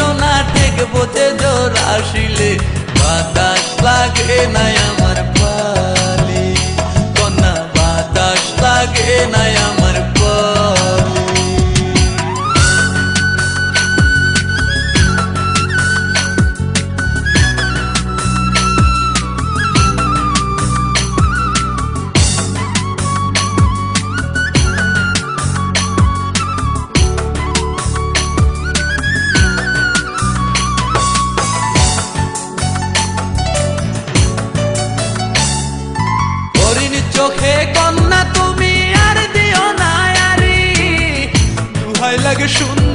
সোনা ঠেকবো যে জোর আসিলে বাতাস লাগে নাই আমার পালে কন্যা বাতাস লাগে নাই আমার পালে চোখে কন্যা তুমি আর দিও না আরি দুহাই লাগে শুন